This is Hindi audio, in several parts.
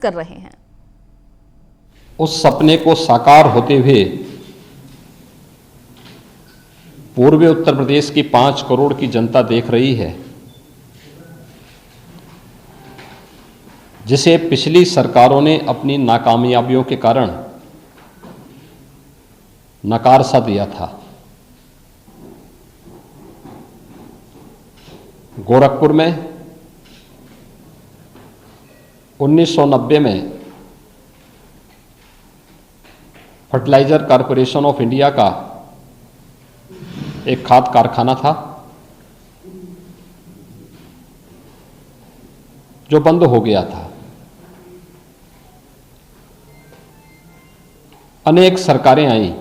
कर रहे हैं। उस सपने को साकार होते हुए पूर्वी उत्तर प्रदेश की 5 करोड़ की जनता देख रही है, जिसे पिछली सरकारों ने अपनी नाकामयाबियों के कारण नकार सा दिया था। गोरखपुर में 1990 में फर्टिलाइजर कॉरपोरेशन ऑफ इंडिया का एक खाद कारखाना था जो बंद हो गया था। अनेक सरकारें आईं,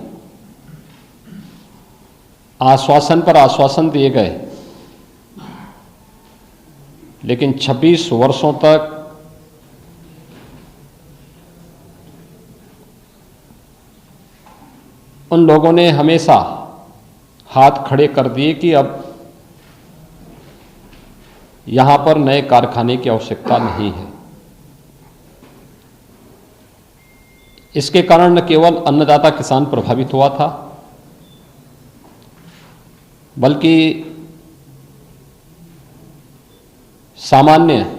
आश्वासन पर आश्वासन दिए गए, लेकिन 26 वर्षों तक उन लोगों ने हमेशा हाथ खड़े कर दिए कि अब यहां पर नए कारखाने की आवश्यकता नहीं है। इसके कारण न केवल अन्नदाता किसान प्रभावित हुआ था, बल्कि सामान्य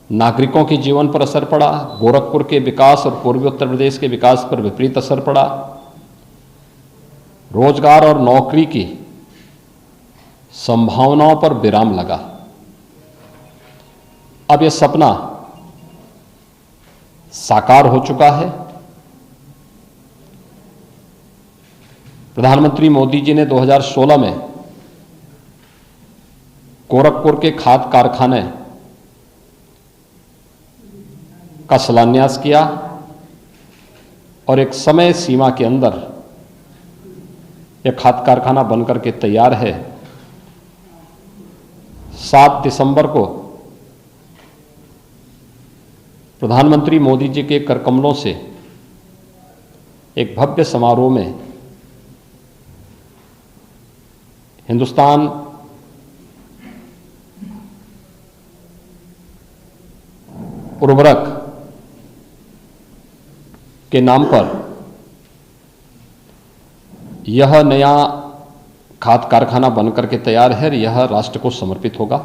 नागरिकों के जीवन पर असर पड़ा। गोरखपुर के विकास और पूर्वी उत्तर प्रदेश के विकास पर विपरीत असर पड़ा। रोजगार और नौकरी की संभावनाओं पर विराम लगा। अब यह सपना साकार हो चुका है। प्रधानमंत्री मोदी जी ने 2016 में गोरखपुर के खाद कारखाने का शिलान्यास किया और एक समय सीमा के अंदर यह खाद कारखाना बनकर के तैयार है। 7 दिसंबर को प्रधानमंत्री मोदी जी के करकमलों से एक भव्य समारोह में हिंदुस्तान उर्वरक के नाम पर यह नया खाद कारखाना बनकर के तैयार है। यह राष्ट्र को समर्पित होगा।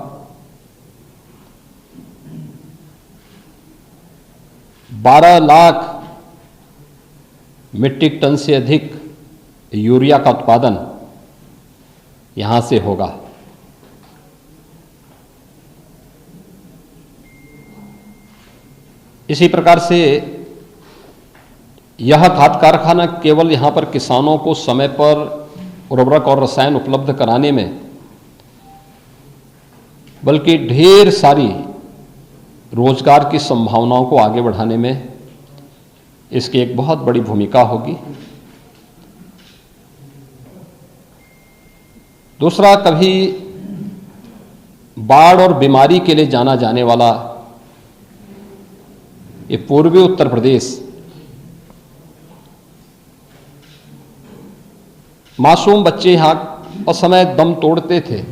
12 लाख मीट्रिक टन से अधिक यूरिया का उत्पादन यहां से होगा। इसी प्रकार से यह खाद कारखाना केवल यहां पर किसानों को समय पर उर्वरक और रसायन उपलब्ध कराने में, बल्कि ढेर सारी रोजगार की संभावनाओं को आगे बढ़ाने में इसकी एक बहुत बड़ी भूमिका होगी। दूसरा, कभी बाढ़ और बीमारी के लिए जाना जाने वाला ये पूर्वी उत्तर प्रदेश मासूम बच्चे यहां असमय दम तोड़ते थे।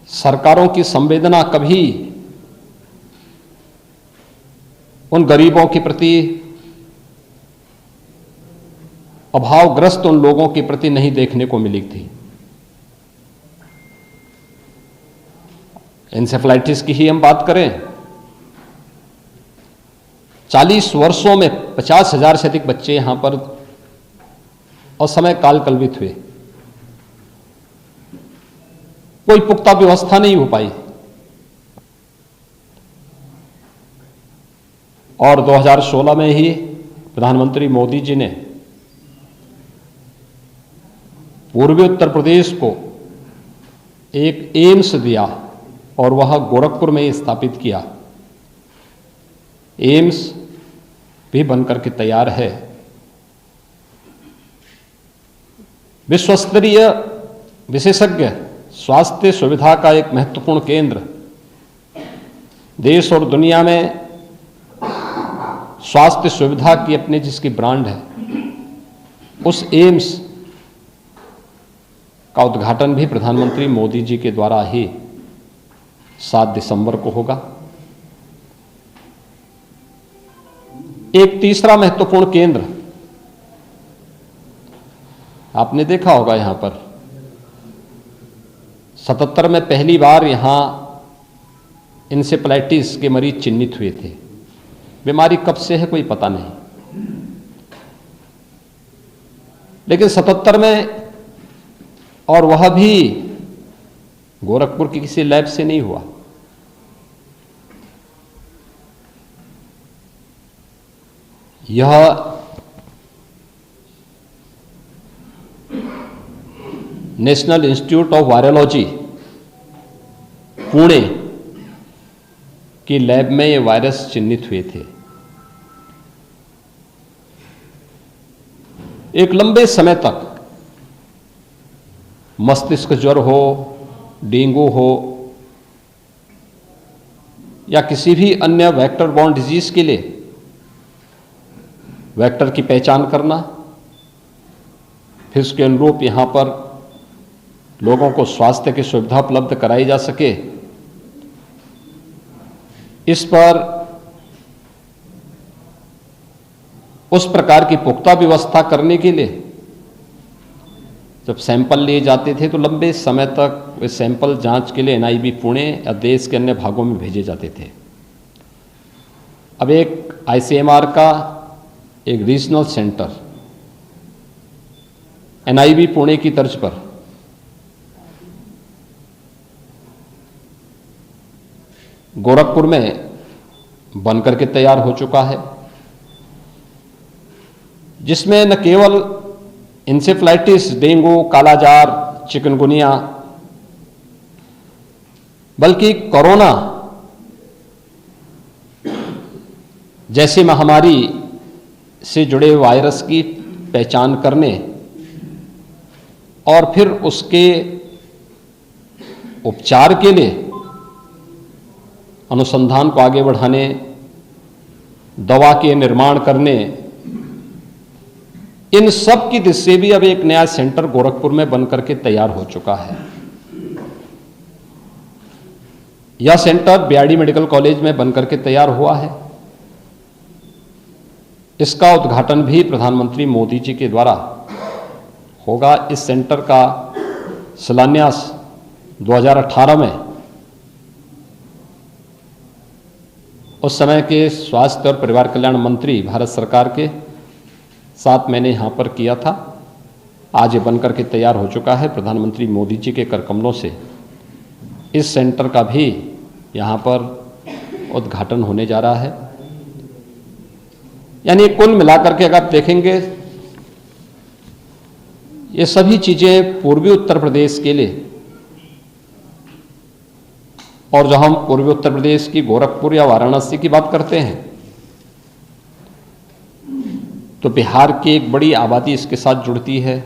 सरकारों की संवेदना कभी उन गरीबों के प्रति, अभावग्रस्त उन लोगों के प्रति नहीं देखने को मिली थी। एन्सेफेलाइटिस की ही हम बात करें, 40 वर्षों में 50,000 से अधिक बच्चे यहां पर असमय काल कल्पित हुए। कोई पुख्ता व्यवस्था नहीं हो पाई और 2016 में ही प्रधानमंत्री मोदी जी ने पूर्वी उत्तर प्रदेश को एक एम्स दिया और वह गोरखपुर में ही स्थापित किया। एम्स भी बनकर के तैयार है। विश्वस्तरीय विशेषज्ञ स्वास्थ्य सुविधा का एक महत्वपूर्ण केंद्र, देश और दुनिया में स्वास्थ्य सुविधा की अपनी जिसकी ब्रांड है, उस एम्स का उद्घाटन भी प्रधानमंत्री मोदी जी के द्वारा ही 7 दिसंबर को होगा। एक तीसरा महत्वपूर्ण केंद्र आपने देखा होगा, यहां पर 77 में पहली बार यहां इंसेफ्लाइटिस के मरीज चिन्हित हुए थे। बीमारी कब से है कोई पता नहीं, लेकिन 77 में, और वह भी गोरखपुर की किसी लैब से नहीं हुआ। यह national institute of virology Pune की लैब में ये वायरस चिन्हित हुए थे। एक लंबे समय तक मस्तिष्क ज्वर हो, डेंगू हो या किसी भी अन्य वेक्टर बॉर्न डिजीज के लिए वेक्टर की पहचान करना, फिर उसके अनुरूप यहां पर लोगों को स्वास्थ्य की सुविधा उपलब्ध कराई जा सके, इस पर उस प्रकार की पुख्ता व्यवस्था करने के लिए जब सैंपल लिए जाते थे तो लंबे समय तक वे सैंपल जांच के लिए एनआईवी पुणे या देश के अन्य भागों में भेजे जाते थे। अब एक आईसीएमआर का एक रीजनल सेंटर एनआईवी पुणे की तर्ज पर गोरखपुर में बनकर के तैयार हो चुका है, जिसमें न केवल इंसेफ्लाइटिस, डेंगू, कालाजार, चिकनगुनिया, बल्कि कोरोना जैसी महामारी से जुड़े वायरस की पहचान करने और फिर उसके उपचार के लिए अनुसंधान को आगे बढ़ाने, दवा के निर्माण करने, इन सब की दिशा से भी अब एक नया सेंटर गोरखपुर में बनकर के तैयार हो चुका है। यह सेंटर बीआरडी मेडिकल कॉलेज में बनकर के तैयार हुआ है। इसका उद्घाटन भी प्रधानमंत्री मोदी जी के द्वारा होगा। इस सेंटर का शिलान्यास 2018 में उस समय के स्वास्थ्य और परिवार कल्याण मंत्री भारत सरकार के साथ मैंने यहाँ पर किया था। आज ये बनकर के तैयार हो चुका है। प्रधानमंत्री मोदी जी के करकमलों से इस सेंटर का भी यहाँ पर उद्घाटन होने जा रहा है। यानी कुल मिलाकर के अगर आप देखेंगे, ये सभी चीज़ें पूर्वी उत्तर प्रदेश के लिए, और जब हम पूर्वी उत्तर प्रदेश की गोरखपुर या वाराणसी की बात करते हैं तो बिहार की एक बड़ी आबादी इसके साथ जुड़ती है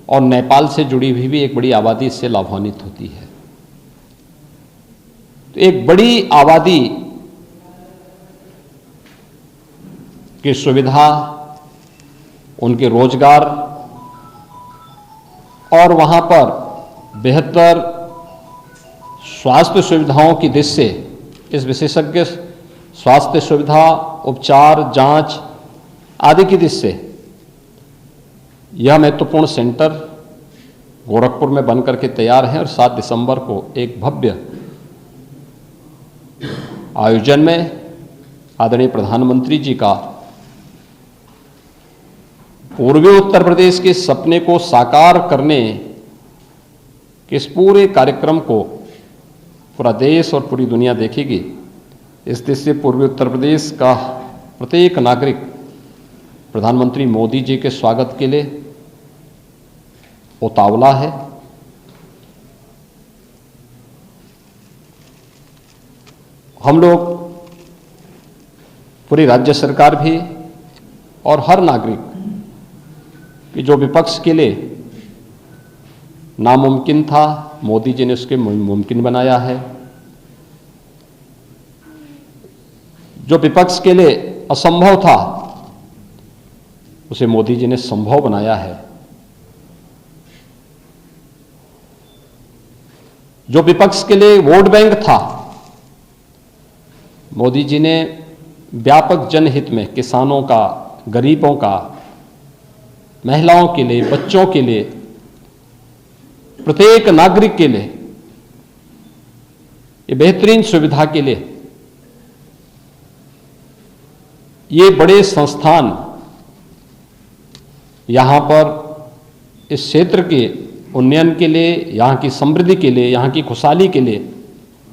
और नेपाल से जुड़ी हुई भी एक बड़ी आबादी इससे लाभान्वित होती है। तो एक बड़ी आबादी की सुविधा, उनके रोजगार और वहां पर बेहतर स्वास्थ्य सुविधाओं की दृष्टि से इस विशेषज्ञ स्वास्थ्य सुविधा, उपचार, जांच आदि की दृष्टि से यह महत्वपूर्ण सेंटर गोरखपुर में बनकर के तैयार है। और 7 दिसंबर को एक भव्य आयोजन में आदरणीय प्रधानमंत्री जी का पूर्वी उत्तर प्रदेश के सपने को साकार करने के इस पूरे कार्यक्रम को पूरा देश और पूरी दुनिया देखेगी। इस देश से पूर्वी उत्तर प्रदेश का प्रत्येक नागरिक प्रधानमंत्री मोदी जी के स्वागत के लिए उतावला है। हम लोग, पूरी राज्य सरकार भी और हर नागरिक कि जो विपक्ष के लिए नामुमकिन था, मोदी जी ने उसके मुमकिन बनाया है। जो विपक्ष के लिए असंभव था, उसे मोदी जी ने संभव बनाया है। जो विपक्ष के लिए वोट बैंक था, मोदी जी ने व्यापक जनहित में किसानों का, गरीबों का, महिलाओं के लिए, बच्चों के लिए, प्रत्येक नागरिक के लिए ये बेहतरीन सुविधा के लिए ये बड़े संस्थान यहां पर इस क्षेत्र के उन्नयन के लिए, यहां की समृद्धि के लिए, यहां की खुशहाली के लिए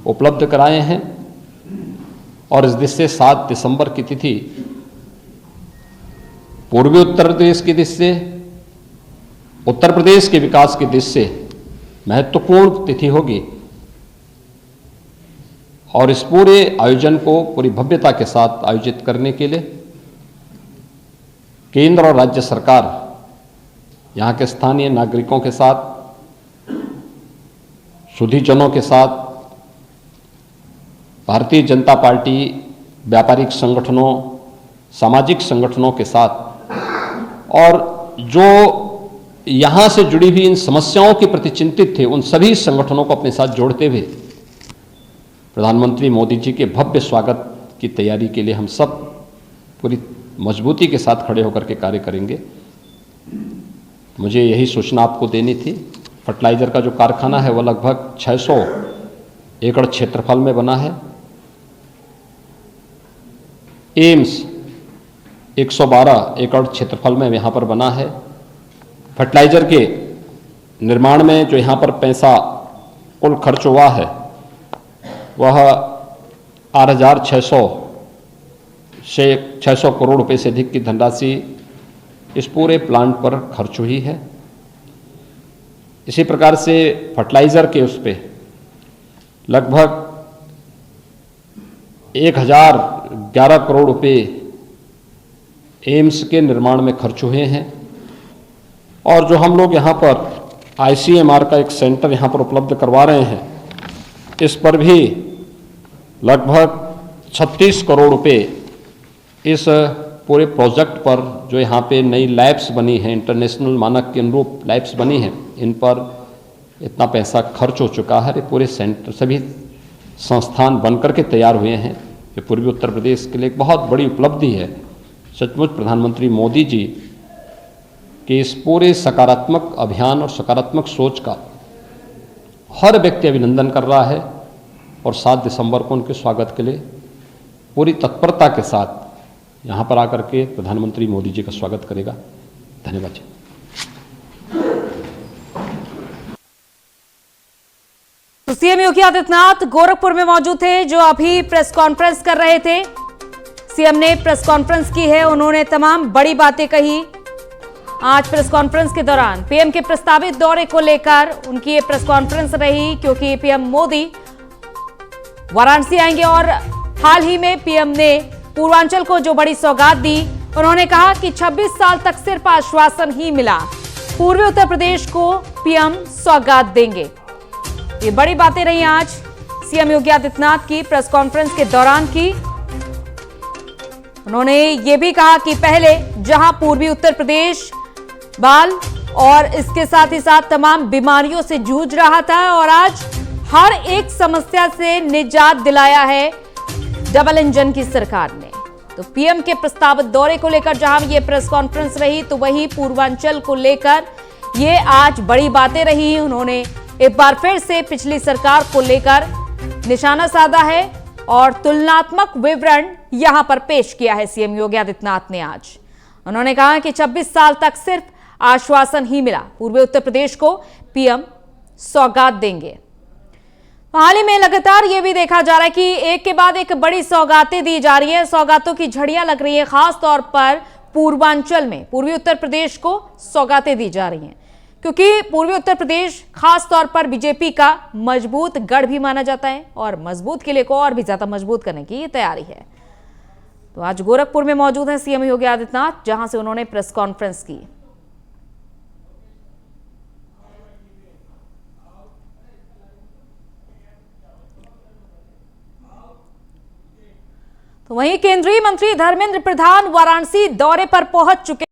उपलब्ध कराए हैं। और इस दिशा से 7 दिसंबर की तिथि पूर्वी उत्तर प्रदेश की दृष्टि से, उत्तर प्रदेश के विकास की दृष्टि से महत्वपूर्ण तिथि होगी। और इस पूरे आयोजन को पूरी भव्यता के साथ आयोजित करने के लिए केंद्र और राज्य सरकार यहाँ के स्थानीय नागरिकों के साथ, सुधीजनों के साथ, भारतीय जनता पार्टी, व्यापारिक संगठनों, सामाजिक संगठनों के साथ और जो यहाँ से जुड़ी हुई इन समस्याओं के प्रति चिंतित थे, उन सभी संगठनों को अपने साथ जोड़ते हुए प्रधानमंत्री मोदी जी के भव्य स्वागत की तैयारी के लिए हम सब पूरी मजबूती के साथ खड़े होकर के कार्य करेंगे। मुझे यही सूचना आपको देनी थी। फर्टिलाइजर का जो कारखाना है वह लगभग 600 एकड़ क्षेत्रफल में बना है। एम्स 112 एकड़ क्षेत्रफल में यहाँ पर बना है। फर्टिलाइजर के निर्माण में जो यहाँ पर पैसा कुल खर्च हुआ है वह 600 करोड़ रुपए से अधिक की धनराशि इस पूरे प्लांट पर खर्च हुई है। इसी प्रकार से फर्टिलाइजर के उस पे लगभग 1011 करोड़ रुपए एम्स के निर्माण में खर्च हुए हैं। और जो हम लोग यहाँ पर ICMR का एक सेंटर यहाँ पर उपलब्ध करवा रहे हैं, इस पर भी लगभग 36 करोड़ रुपए इस पूरे प्रोजेक्ट पर, जो यहाँ पे नई लैब्स बनी हैं, इंटरनेशनल मानक के अनुरूप लैब्स बनी हैं, इन पर इतना पैसा खर्च हो चुका है। ये पूरे सेंटर, सभी संस्थान बनकर के तैयार हुए हैं। ये पूर्वी उत्तर प्रदेश के लिए एक बहुत बड़ी उपलब्धि है। सचमुच प्रधानमंत्री मोदी जी के इस पूरे सकारात्मक अभियान और सकारात्मक सोच का हर व्यक्ति अभिनंदन कर रहा है और 7 दिसंबर को उनके स्वागत के लिए पूरी तत्परता के साथ यहाँ पर आकर के प्रधानमंत्री मोदी जी का स्वागत करेगा। धन्यवाद जी। तो सीएम योगी आदित्यनाथ गोरखपुर में मौजूद थे, जो अभी प्रेस कॉन्फ्रेंस कर रहे थे। सीएम ने प्रेस कॉन्फ्रेंस की है, उन्होंने तमाम बड़ी बातें कही। आज प्रेस कॉन्फ्रेंस के दौरान पीएम के प्रस्तावित दौरे को लेकर उनकी ये प्रेस कॉन्फ्रेंस रही, क्योंकि पीएम मोदी वाराणसी आएंगे और हाल ही में पीएम ने पूर्वांचल को जो बड़ी सौगात दी, उन्होंने कहा कि 26 साल तक सिर्फ आश्वासन ही मिला, पूर्वी उत्तर प्रदेश को पीएम सौगात देंगे। ये बड़ी बातें रही आज सीएम योगी आदित्यनाथ की प्रेस कॉन्फ्रेंस के दौरान की। उन्होंने ये भी कहा कि पहले जहां पूर्वी उत्तर प्रदेश बाल और इसके साथ ही साथ तमाम बीमारियों से जूझ रहा था, और आज हर एक समस्या से निजात दिलाया है डबल इंजन की सरकार ने। तो पीएम के प्रस्तावित दौरे को लेकर जहां ये प्रेस कॉन्फ्रेंस रही, तो वहीं पूर्वांचल को लेकर ये आज बड़ी बातें रही। उन्होंने एक बार फिर से पिछली सरकार को लेकर निशाना साधा है और तुलनात्मक विवरण यहां पर पेश किया है सीएम योगी आदित्यनाथ ने आज। उन्होंने कहा कि 26 साल तक सिर्फ आश्वासन ही मिला, पूर्वी उत्तर प्रदेश को पीएम सौगात देंगे। हाल ही में लगातार ये भी देखा जा रहा है कि एक के बाद एक बड़ी सौगातें दी जा रही हैं, सौगातों की झड़ियां लग रही हैं। खास तौर पर पूर्वांचल में पूर्वी उत्तर प्रदेश को सौगातें दी जा रही हैं, क्योंकि पूर्वी उत्तर प्रदेश खास तौर पर बीजेपी का मजबूत गढ़ भी माना जाता है और मजबूत किले को और भी ज्यादा मजबूत करने की तैयारी है। तो आज गोरखपुर में मौजूद हैं सीएम योगी आदित्यनाथ, जहां से उन्होंने प्रेस कॉन्फ्रेंस की। तो वहीं केंद्रीय मंत्री धर्मेंद्र प्रधान वाराणसी दौरे पर पहुंच चुके